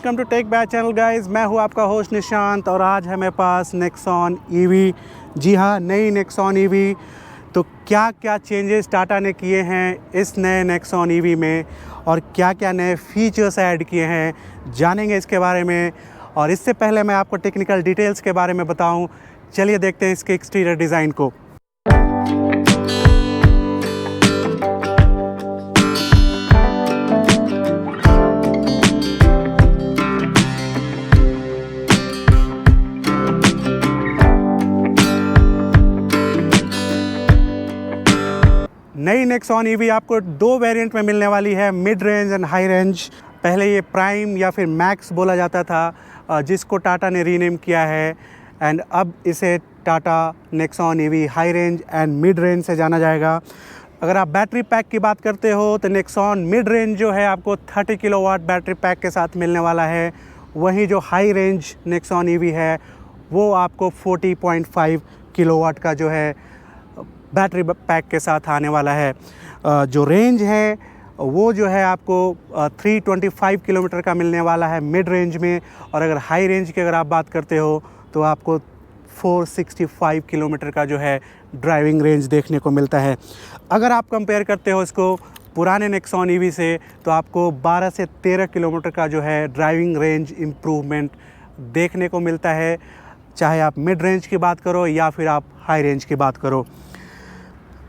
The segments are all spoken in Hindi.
Welcome to tech batch channel guys. मैं हूं आपका होस्ट निशांत और आज है मेरे पास नेक्सॉन ईवी। जी हाँ, नई नेक्सॉन ईवी। तो क्या क्या चेंजेस टाटा ने किए हैं इस नए नेक्सॉन ईवी में और क्या क्या नए फीचर्स ऐड किए हैं, जानेंगे इसके बारे में। और इससे पहले मैं आपको टेक्निकल डिटेल्स के बारे में बताऊं, चलिए देखते हैं इसके एक्सटीरियर डिज़ाइन को। नई नेक्सॉन ईवी आपको दो वेरिएंट में मिलने वाली है, mid range and high range. पहले ये प्राइम या फिर मैक्स बोला जाता था, जिसको टाटा ने रीनेम किया है, एंड अब इसे Tata Nexon EV high range and mid range से जाना जाएगा। अगर आप बैटरी पैक की बात करते हो तो नेक्सॉन मिड रेंज जो है आपको 30 किलोवाट बैटरी पैक के साथ मिलने वाला है। वहीं जो हाई रेंज नेक्सॉन ईवी है वो आपको 40.5 किलोवाट का जो है बैटरी पैक के साथ आने वाला है। जो रेंज है वो जो है आपको 325 किलोमीटर का मिलने वाला है मिड रेंज में, और अगर हाई रेंज की अगर आप बात करते हो तो आपको 465 किलोमीटर का जो है ड्राइविंग रेंज देखने को मिलता है। अगर आप कंपेयर करते हो इसको पुराने नेक्सॉन ईवी से तो आपको 12 से 13 किलोमीटर का जो है ड्राइविंग रेंज इम्प्रूवमेंट देखने को मिलता है, चाहे आप मिड रेंज की बात करो या फिर आप हाई रेंज की बात करो।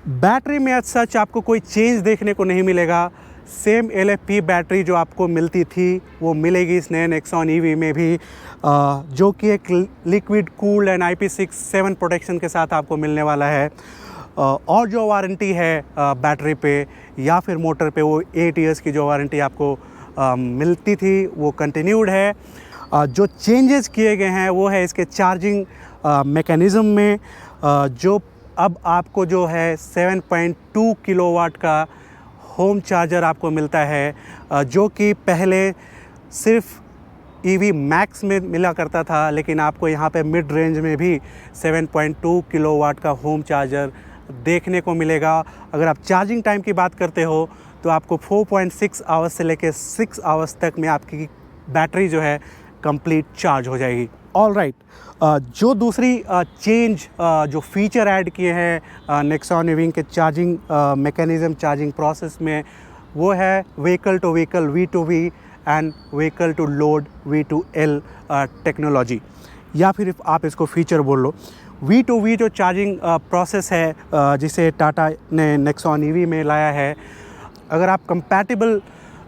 बैटरी में आज सच आपको कोई चेंज देखने को नहीं मिलेगा। सेम LFP बैटरी जो आपको मिलती थी वो मिलेगी इस नए नेक्सॉन ईवी में भी, जो कि एक liquid cooled and IP67 protection के साथ आपको मिलने वाला है। और जो वारंटी है बैटरी पे या फिर मोटर पे, वो 8 इयर्स की जो वारंटी आपको मिलती थी वो कंटिन्यूड है। जो चेंजेस किए गए हैं वो है इसके चार्जिंग मैकेनिज़्म में, जो अब आपको जो है 7.2 किलोवाट का होम चार्जर आपको मिलता है, जो कि पहले सिर्फ ईवी मैक्स में मिला करता था, लेकिन आपको यहाँ पे मिड रेंज में भी 7.2 किलोवाट का होम चार्जर देखने को मिलेगा। अगर आप चार्जिंग टाइम की बात करते हो तो आपको 4.6 आवर्स से लेकर 6 आवर्स तक में आपकी बैटरी जो है कंप्लीट चार्ज हो जाएगी। ऑल राइट, जो दूसरी चेंज जो फीचर ऐड किए हैं नेक्सॉन ईवी के चार्जिंग मैकेनिज़्म, चार्जिंग प्रोसेस में, वो है vehicle to vehicle V2V and vehicle to load V2L technology, या फिर आप इसको फीचर बोल लो। V2V जो चार्जिंग प्रोसेस है जिसे टाटा ने नेक्सॉन ईवी में लाया है, अगर आप कंपैटिबल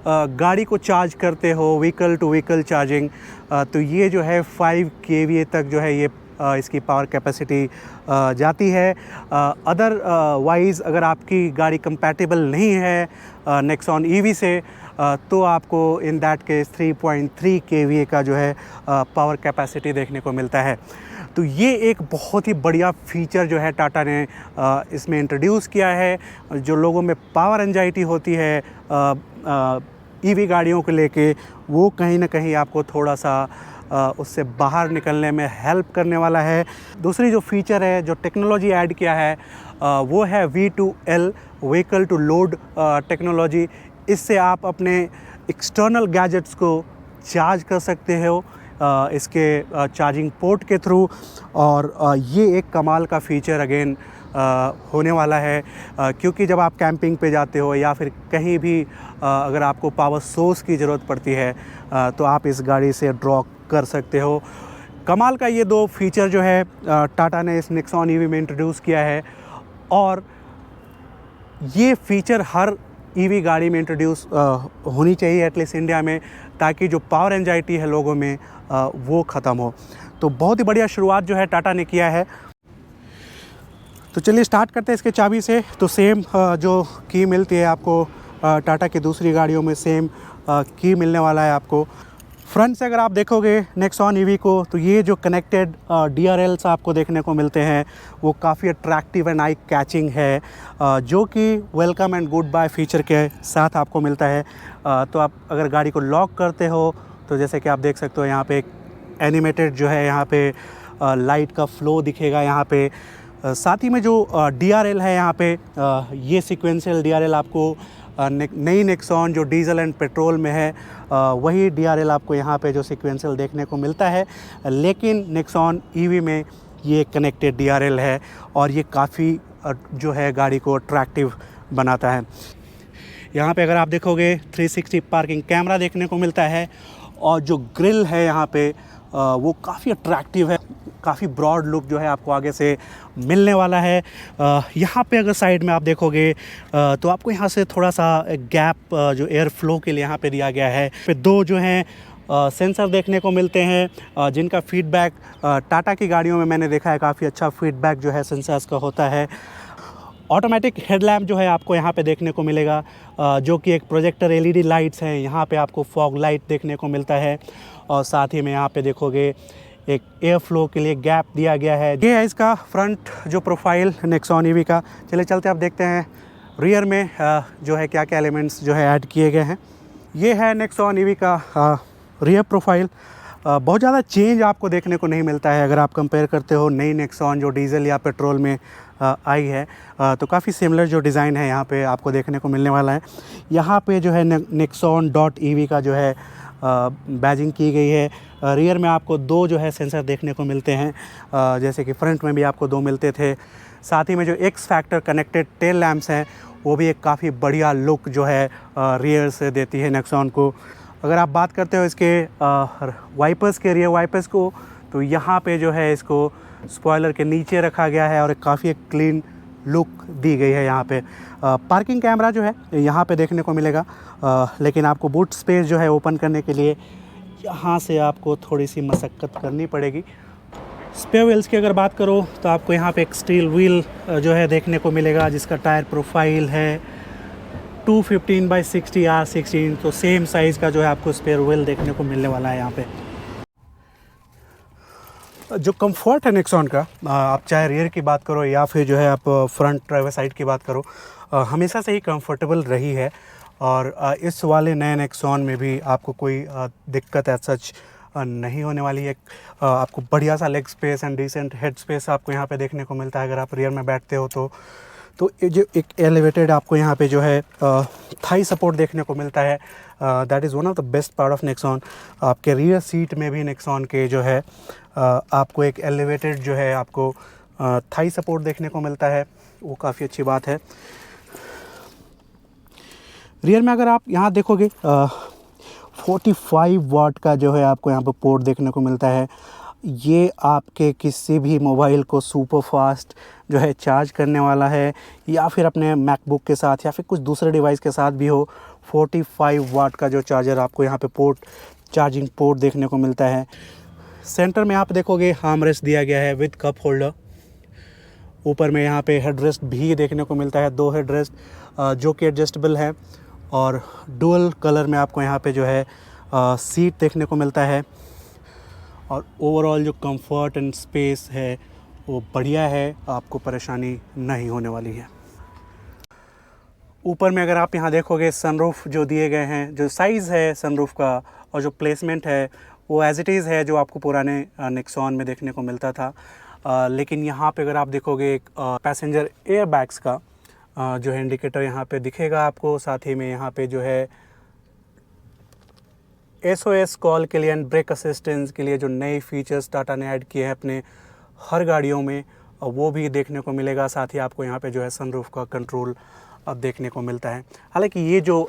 गाड़ी को चार्ज करते हो व्हीकल टू व्हीकल चार्जिंग, तो ये जो है 5 kVA तक जो है ये इसकी पावर कैपेसिटी जाती है। अदर वाइज अगर आपकी गाड़ी कंपैटिबल नहीं है नेक्सॉन ईवी से, तो आपको इन दैट केस 3.3 kVA का जो है पावर कैपेसिटी देखने को मिलता है। तो ये एक बहुत ही बढ़िया फीचर जो है टाटा ने इसमें इंट्रोड्यूस किया है। जो लोगों में पावर एंजाइटी होती है ईवी गाड़ियों को लेके, वो कहीं ना कहीं आपको थोड़ा सा उससे बाहर निकलने में हेल्प करने वाला है। दूसरी जो फीचर है, जो टेक्नोलॉजी ऐड किया है, वो है V2L vehicle to load technology. इससे आप अपने एक्सटर्नल गैजेट्स को चार्ज कर सकते हो इसके चार्जिंग पोर्ट के थ्रू, और ये एक कमाल का फीचर अगेन होने वाला है, क्योंकि जब आप कैंपिंग पे जाते हो या फिर कहीं भी अगर आपको पावर सोर्स की ज़रूरत पड़ती है तो आप इस गाड़ी से ड्रॉ कर सकते हो। कमाल का ये दो फीचर जो है टाटा ने इस नेक्सॉन ईवी में इंट्रोड्यूस किया है, और ये फीचर हर ईवी गाड़ी में इंट्रोड्यूस होनी चाहिए एटलीस्ट इंडिया में, ताकि जो पावर एंजाइटी है लोगों में वो ख़त्म हो। तो बहुत ही बढ़िया शुरुआत जो है टाटा ने किया है। तो चलिए स्टार्ट करते हैं इसके चाबी से। तो सेम जो की मिलती है आपको टाटा की दूसरी गाड़ियों में, सेम की मिलने वाला है आपको। फ्रंट से अगर आप देखोगे नेक्सॉन ईवी को, तो ये जो कनेक्टेड DRLs आपको देखने को मिलते हैं वो काफ़ी अट्रैक्टिव एंड आई कैचिंग है, जो कि welcome and goodbye feature के साथ आपको मिलता है। तो आप अगर गाड़ी को लॉक करते हो तो जैसे कि आप देख सकते हो यहाँ पे एक एनिमेटेड जो है यहाँ पे लाइट का फ्लो दिखेगा यहाँ पे। साथ ही में जो DRL है यहाँ पे, ये सीक्वेंशियल DRL आपको नई नेक्सॉन जो डीजल एंड पेट्रोल में है वही DRL आपको यहाँ पे जो सीक्वेंशियल देखने को मिलता है, लेकिन नेक्सॉन EV में ये कनेक्टेड DRL है और ये काफ़ी जो है गाड़ी को अट्रैक्टिव बनाता है। यहाँ पे अगर आप देखोगे 360 पार्किंग कैमरा देखने को मिलता है और जो ग्रिल है यहाँ पे वो काफ़ी अट्रैक्टिव है, काफ़ी ब्रॉड लुक जो है आपको आगे से मिलने वाला है। यहाँ पे अगर साइड में आप देखोगे तो आपको यहाँ से थोड़ा सा गैप जो एयर फ्लो के लिए यहाँ पे दिया गया है। पे दो जो हैं सेंसर देखने को मिलते हैं जिनका फीडबैक टाटा की गाड़ियों में मैंने देखा है काफ़ी अच्छा फीडबैक जो है सेंसर्स का होता है। ऑटोमेटिक हेडलैम्प जो है आपको यहाँ पे देखने को मिलेगा जो कि एक प्रोजेक्टर LED लाइट्स हैं। यहाँ पे आपको फॉग लाइट देखने को मिलता है और साथ ही में यहाँ पे देखोगे एक एयर फ्लो के लिए गैप दिया गया है। ये है इसका फ्रंट जो प्रोफाइल नेक्सॉन EV का। चलिए चलते आप देखते हैं रियर में जो है क्या क्या एलिमेंट्स जो है ऐड किए गए हैं। ये है नेक्सॉन EV का रियर प्रोफाइल। बहुत ज़्यादा चेंज आपको देखने को नहीं मिलता है अगर आप कंपेयर करते हो नई नेक्सॉन जो डीजल या पेट्रोल में आई है तो काफ़ी सिमिलर जो डिज़ाइन है यहाँ पे आपको देखने को मिलने वाला है। यहाँ पे जो है Nexon.ev का जो है बैजिंग की गई है। रियर में आपको दो जो है सेंसर देखने को मिलते हैं जैसे कि फ्रंट में भी आपको दो मिलते थे। साथ ही में जो X factor connected tail lamps हैं वो भी एक काफ़ी बढ़िया लुक जो है रियर से देती है नेक्सॉन को। अगर आप बात करते हो इसके वाइपर्स के रियर वाइपर्स को तो यहाँ पे जो है इसको स्पॉइलर के नीचे रखा गया है और काफ़ी एक क्लीन लुक दी गई है यहाँ पे। पार्किंग कैमरा जो है यहाँ पे देखने को मिलेगा लेकिन आपको बूट स्पेस जो है ओपन करने के लिए यहाँ से आपको थोड़ी सी मशक्क़त करनी पड़ेगी। स्पेयर व्हील्स की अगर बात करो तो आपको यहाँ पे एक स्टील व्हील जो है देखने को मिलेगा जिसका टायर प्रोफाइल है 215/60 R16, तो सेम साइज़ का जो है आपको स्पेयर व्हील देखने को मिलने वाला है यहाँ पे। जो कंफर्ट है नेक्सॉन का आप चाहे रियर की बात करो या फिर जो है आप फ्रंट ड्राइवर साइड की बात करो हमेशा से ही कंफर्टेबल रही है और इस वाले नए नेक्सॉन में भी आपको कोई दिक्कत एज सच नहीं होने वाली है। आपको बढ़िया सा leg space and decent head space आपको यहाँ पे देखने को मिलता है अगर आप रियर में बैठते हो तो ये जो एक एलिवेटेड आपको यहाँ पे जो है थाई सपोर्ट देखने को मिलता है। That is one of the best part of Nexon. आपके रियर सीट में भी नेक्सॉन के जो है आपको एक एलिवेटेड जो है आपको थाई सपोर्ट देखने को मिलता है, वो काफ़ी अच्छी बात है। रियर में अगर आप यहाँ देखोगे 45 वाट का जो है आपको यहाँ पर पोर्ट देखने को मिलता है। ये आपके किसी भी मोबाइल को सुपर फास्ट जो है चार्ज करने वाला है या फिर अपने मैकबुक के साथ या फिर कुछ दूसरे डिवाइस के साथ भी हो। 45 वाट का जो चार्जर आपको यहाँ पे चार्जिंग पोर्ट देखने को मिलता है। सेंटर में आप देखोगे आर्मरेस्ट दिया गया है विद कप होल्डर। ऊपर में यहाँ पे हेडरेस्ट भी देखने को मिलता है, दो हेडरेस्ट जो कि एडजस्टेबल है और डुअल कलर में आपको यहाँ पे जो है सीट देखने को मिलता है और ओवरऑल जो कंफर्ट एंड स्पेस है वो बढ़िया है, आपको परेशानी नहीं होने वाली है। ऊपर में अगर आप यहाँ देखोगे सनरूफ जो दिए गए हैं, जो साइज़ है सनरूफ का और जो प्लेसमेंट है वो एज़ इट इज़ है जो आपको पुराने नेक्सॉन में देखने को मिलता था। लेकिन यहाँ पे अगर आप देखोगे एक पैसेंजर एयर बैग्स का जो है इंडिकेटर यहाँ पे दिखेगा आपको। साथ ही में यहाँ पे जो है SOS कॉल के लिए एंड ब्रेक असिस्टेंस के लिए जो नए फीचर्स टाटा ने ऐड किए हैं अपने हर गाड़ियों में वो भी देखने को मिलेगा। साथ ही आपको यहाँ पे जो है सनरूफ का कंट्रोल अब देखने को मिलता है। हालांकि ये जो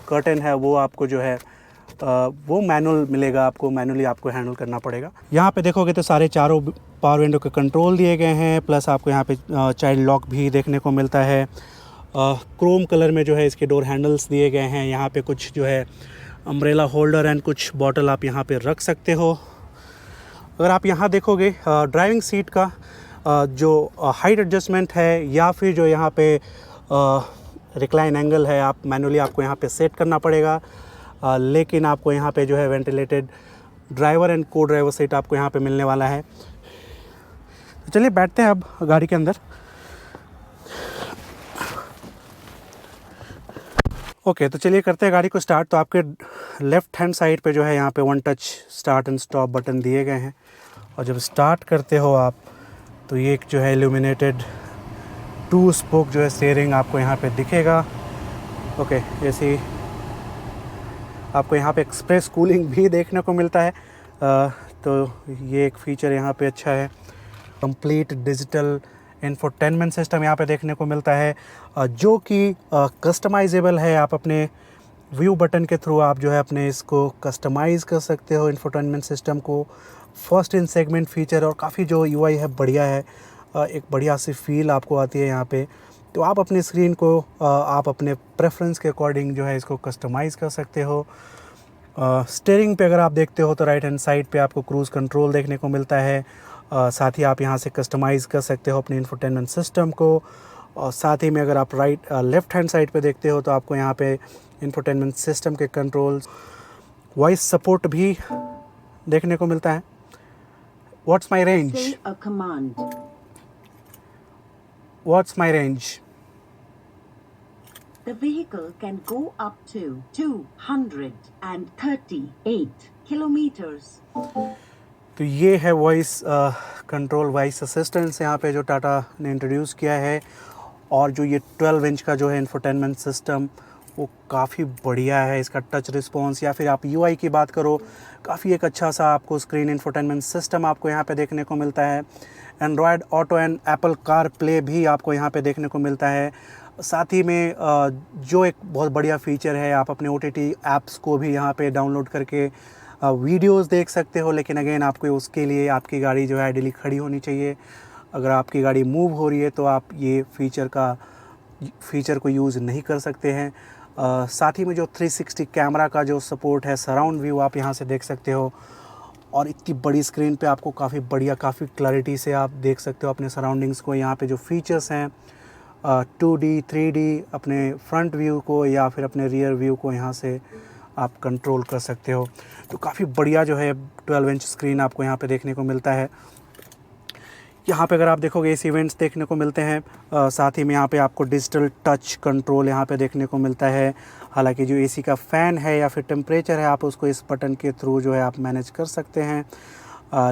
कर्टन है वो आपको जो है वो मैनुअल मिलेगा, आपको मैनुअली आपको हैंडल करना पड़ेगा। यहाँ पे देखोगे तो सारे चारों पावर विंडो के कंट्रोल दिए गए हैं, प्लस आपको यहाँ पे चाइल्ड लॉक भी देखने को मिलता है। क्रोम कलर में जो है इसके डोर हैंडल्स दिए गए हैं। यहाँ पे कुछ जो है अम्ब्रेला होल्डर एंड कुछ बॉटल आप यहाँ पे रख सकते हो। अगर आप यहाँ देखोगे ड्राइविंग सीट का जो हाइट एडजस्टमेंट है या फिर जो यहाँ पे रिक्लाइन एंगल है, आप मैनुअली आपको यहाँ पे सेट करना पड़ेगा। लेकिन आपको यहाँ पे जो है वेंटिलेटेड ड्राइवर एंड को ड्राइवर सीट आपको यहाँ पे मिलने वाला है। तो चलिए बैठते हैं अब गाड़ी के अंदर। ओके, तो चलिए करते हैं गाड़ी को स्टार्ट। तो आपके लेफ़्ट हैंड साइड पे जो है यहाँ पे one touch start and stop button दिए गए हैं और जब स्टार्ट करते हो आप तो ये एक जो है इल्यूमिनेटेड 2 स्पोक जो है स्टीयरिंग आपको यहाँ पे दिखेगा। ओके, एसी आपको यहाँ पे एक्सप्रेस कूलिंग भी देखने को मिलता है। तो ये एक फ़ीचर यहाँ पे अच्छा है। कंप्लीट डिजिटल इंफोटेनमेंट सिस्टम यहाँ पे देखने को मिलता है, जो कि कस्टमाइजेबल है। आप अपने व्यू बटन के थ्रू आप जो है अपने इसको कस्टमाइज़ कर सकते हो इंफोटेनमेंट सिस्टम को। फर्स्ट इन सेगमेंट फ़ीचर और काफ़ी जो यूआई है बढ़िया है, एक बढ़िया सी फील आपको आती है यहाँ पे। तो आप अपनी स्क्रीन को आप अपने प्रेफरेंस के अकॉर्डिंग जो है इसको कस्टमाइज़ कर सकते हो। स्टीयरिंग पे अगर आप देखते हो तो राइट हैंड साइड पे आपको क्रूज़ कंट्रोल देखने को मिलता है। साथ ही आप यहाँ से कस्टमाइज़ कर सकते हो अपने इंफोटेनमेंट सिस्टम को। और साथ ही में अगर आप लेफ़्ट हैंड साइड पे देखते हो तो आपको यहाँ पे इंफोटेनमेंट सिस्टम के कंट्रोल्स, वॉइस सपोर्ट भी देखने को मिलता है। What's my range? What's my range? The vehicle can go up to 238 kilometers. तो ये है वॉइस कंट्रोल, वॉइस असिस्टेंस यहाँ पे जो टाटा ने इंट्रोड्यूस किया है। और जो ये 12 इंच का जो है इंफोटेनमेंट सिस्टम वो काफ़ी बढ़िया है। इसका टच रिस्पॉन्स या फिर आप यूआई की बात करो, काफ़ी एक अच्छा सा आपको स्क्रीन इंफोटेनमेंट सिस्टम आपको यहाँ पे देखने को मिलता है। Android auto and Apple car play भी आपको यहाँ पे देखने को मिलता है। साथ ही में जो एक बहुत बढ़िया फ़ीचर है, आप अपने OTT ऐप्स को भी यहाँ पे डाउनलोड करके वीडियोस देख सकते हो। लेकिन अगेन आपको उसके लिए आपकी गाड़ी जो है आइडियली खड़ी होनी चाहिए। अगर आपकी गाड़ी मूव हो रही है तो आप ये फ़ीचर को यूज़ नहीं कर सकते हैं। साथ ही में जो 360 कैमरा का जो सपोर्ट है, सराउंड व्यू आप यहाँ से देख सकते हो। और इतनी बड़ी स्क्रीन पे आपको काफ़ी बढ़िया, काफ़ी क्लैरिटी से आप देख सकते हो अपने सराउंडिंग्स को। यहाँ पे जो फीचर्स हैं 2D 3D अपने फ्रंट व्यू को या फिर अपने रियर व्यू को यहाँ से आप कंट्रोल कर सकते हो। तो काफ़ी बढ़िया जो है 12 इंच स्क्रीन आपको यहाँ पे देखने को मिलता है। यहाँ पे अगर आप देखोगे एसी इवेंट्स देखने को मिलते हैं। साथ ही में यहाँ पे आपको डिजिटल टच कंट्रोल यहाँ पे देखने को मिलता है। हालांकि जो एसी का फ़ैन है या फिर टेम्परेचर है, आप उसको इस बटन के थ्रू जो है आप मैनेज कर सकते हैं।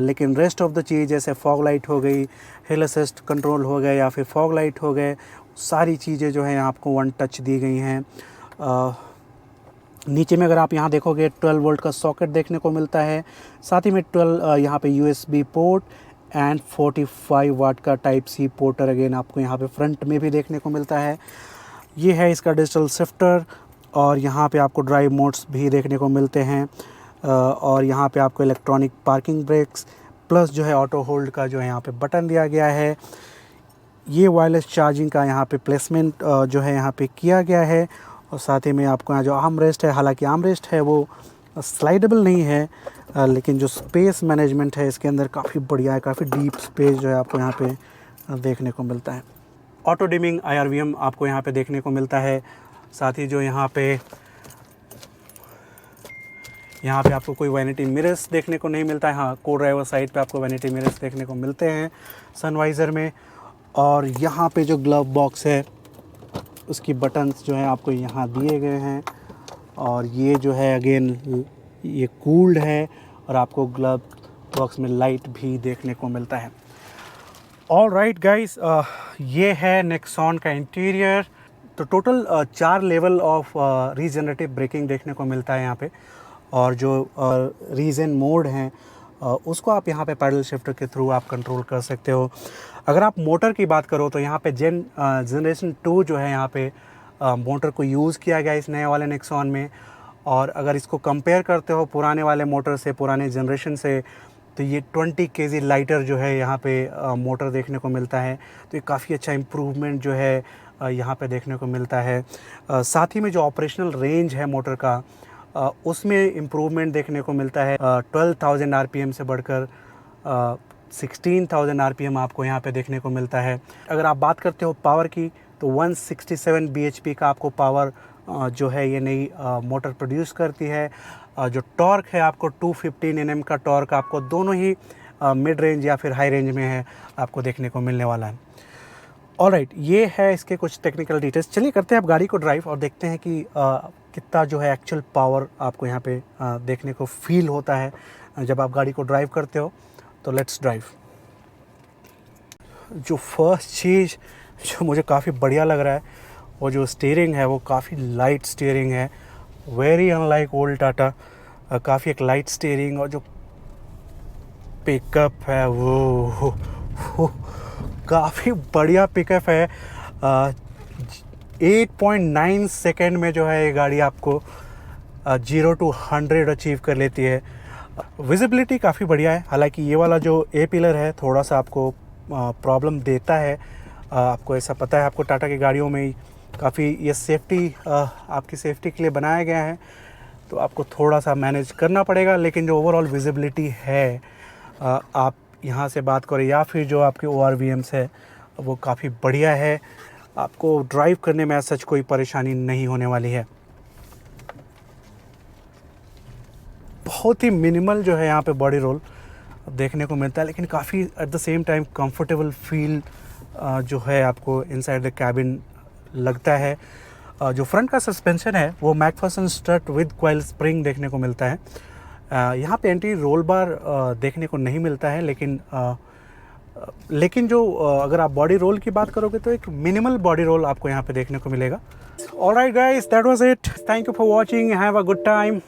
लेकिन रेस्ट ऑफ द चीज़ जैसे फॉग लाइट हो गई, हिल असिस्ट कंट्रोल हो गए या फिर फॉग लाइट हो गए, सारी चीज़ें जो हैं आपको वन टच दी गई हैं। नीचे में अगर आप यहाँ देखोगे 12 वोल्ट का सॉकेट देखने को मिलता है। साथ ही में 12 यहाँ पे USB पोर्ट एंड 45 वाट का टाइप सी पोर्टर अगेन आपको यहाँ पे फ्रंट में भी देखने को मिलता है। ये है इसका डिजिटल शिफ्टर और यहाँ पे आपको ड्राइव मोड्स भी देखने को मिलते हैं। और यहाँ पे आपको इलेक्ट्रॉनिक पार्किंग ब्रेक्स प्लस जो है ऑटो होल्ड का जो है यहाँ पे बटन दिया गया है। ये वायरलेस चार्जिंग का यहाँ पे प्लेसमेंट जो है यहाँ पे किया गया है। और साथ ही में आपको यहाँ जो आर्म रेस्ट है, हालांकि आर्म रेस्ट है वो स्लाइडेबल नहीं है, लेकिन जो स्पेस मैनेजमेंट है इसके अंदर काफ़ी बढ़िया है। काफ़ी डीप स्पेस जो है आपको यहाँ पे देखने को मिलता है। ऑटो डिमिंग IRVM आपको यहाँ पे देखने को मिलता है। साथ ही जो यहाँ पे आपको कोई वैनिटी मिरर्स देखने को नहीं मिलता है। हाँ, को ड्राइवर साइड पे आपको वैनिटी मिरर्स देखने को मिलते हैं सनवाइज़र में। और यहाँ पे जो ग्लव बॉक्स है उसकी बटन्स जो है आपको यहाँ दिए गए हैं। और ये जो है अगेन ये कूल्ड है और आपको ग्लव बॉक्स में लाइट भी देखने को मिलता है। ऑल राइट गाइस, ये है नेक्सॉन का इंटीरियर। तो total 4 level of regenerative braking देखने को मिलता है यहाँ पे। और जो रीजन मोड हैं उसको आप यहाँ पे पैडल शिफ्टर के थ्रू आप कंट्रोल कर सकते हो। अगर आप मोटर की बात करो तो यहाँ पे जनरेशन 2 जो है यहाँ पे मोटर को यूज़ किया गया इस नए वाले नेक्सॉन में। और अगर इसको कंपेयर करते हो पुराने वाले मोटर से, पुराने जनरेशन से, तो ये 20 kg लाइटर जो है यहाँ पे मोटर देखने को मिलता है। तो ये काफ़ी अच्छा इम्प्रूवमेंट जो है यहाँ पे देखने को मिलता है। साथ ही में जो ऑपरेशनल रेंज है मोटर का उसमें इम्प्रूवमेंट देखने को मिलता है। 12,000 RPM से बढ़कर 16,000 RPM आपको यहाँ पे देखने को मिलता है। अगर आप बात करते हो पावर की तो 167 bhp का आपको पावर जो है ये नई मोटर प्रोड्यूस करती है। जो टॉर्क है आपको 215 Nm का टॉर्क आपको दोनों ही मिड रेंज या फिर हाई रेंज में है आपको देखने को मिलने वाला है। ऑलराइट, ये है इसके कुछ टेक्निकल डिटेल्स। चलिए करते हैं आप गाड़ी को ड्राइव और देखते हैं कि कितना जो है एक्चुअल पावर आपको यहाँ पे देखने को फील होता है जब आप गाड़ी को ड्राइव करते हो। तो लेट्स ड्राइव। जो फर्स्ट चीज़ जो मुझे काफ़ी बढ़िया लग रहा है और जो स्टीयरिंग है वो काफ़ी लाइट स्टीयरिंग है, वेरी अनलाइक ओल्ड टाटा। काफ़ी एक लाइट स्टीयरिंग, और जो पिकअप है वो काफ़ी बढ़िया पिकअप है। 8.9 सेकेंड में जो है ये गाड़ी आपको 0 to 100 अचीव कर लेती है। विजिबिलिटी काफ़ी बढ़िया है, हालांकि ये वाला जो ए पिलर है थोड़ा सा आपको प्रॉब्लम देता है। आपको ऐसा पता है, आपको टाटा की गाड़ियों में काफ़ी ये सेफ्टी आपकी सेफ्टी के लिए बनाया गया है, तो आपको थोड़ा सा मैनेज करना पड़ेगा। लेकिन जो ओवरऑल विजिबिलिटी है, आप यहाँ से बात करें या फिर जो आपके ORVMs है वो काफ़ी बढ़िया है। आपको ड्राइव करने में सच कोई परेशानी नहीं होने वाली है। बहुत ही मिनिमल जो है यहाँ पे बॉडी रोल देखने को मिलता है, लेकिन काफ़ी at the same time comfortable feel जो है आपको इनसाइड द कैबिन लगता है। जो फ्रंट का सस्पेंशन है वो Macpherson strut with coil spring देखने को मिलता है। यहाँ पे एंटी रोल बार देखने को नहीं मिलता है, लेकिन जो अगर आप बॉडी रोल की बात करोगे तो एक मिनिमल बॉडी रोल आपको यहाँ पे देखने को मिलेगा। Alright guys, that was it. Thank you for watching, have a good time.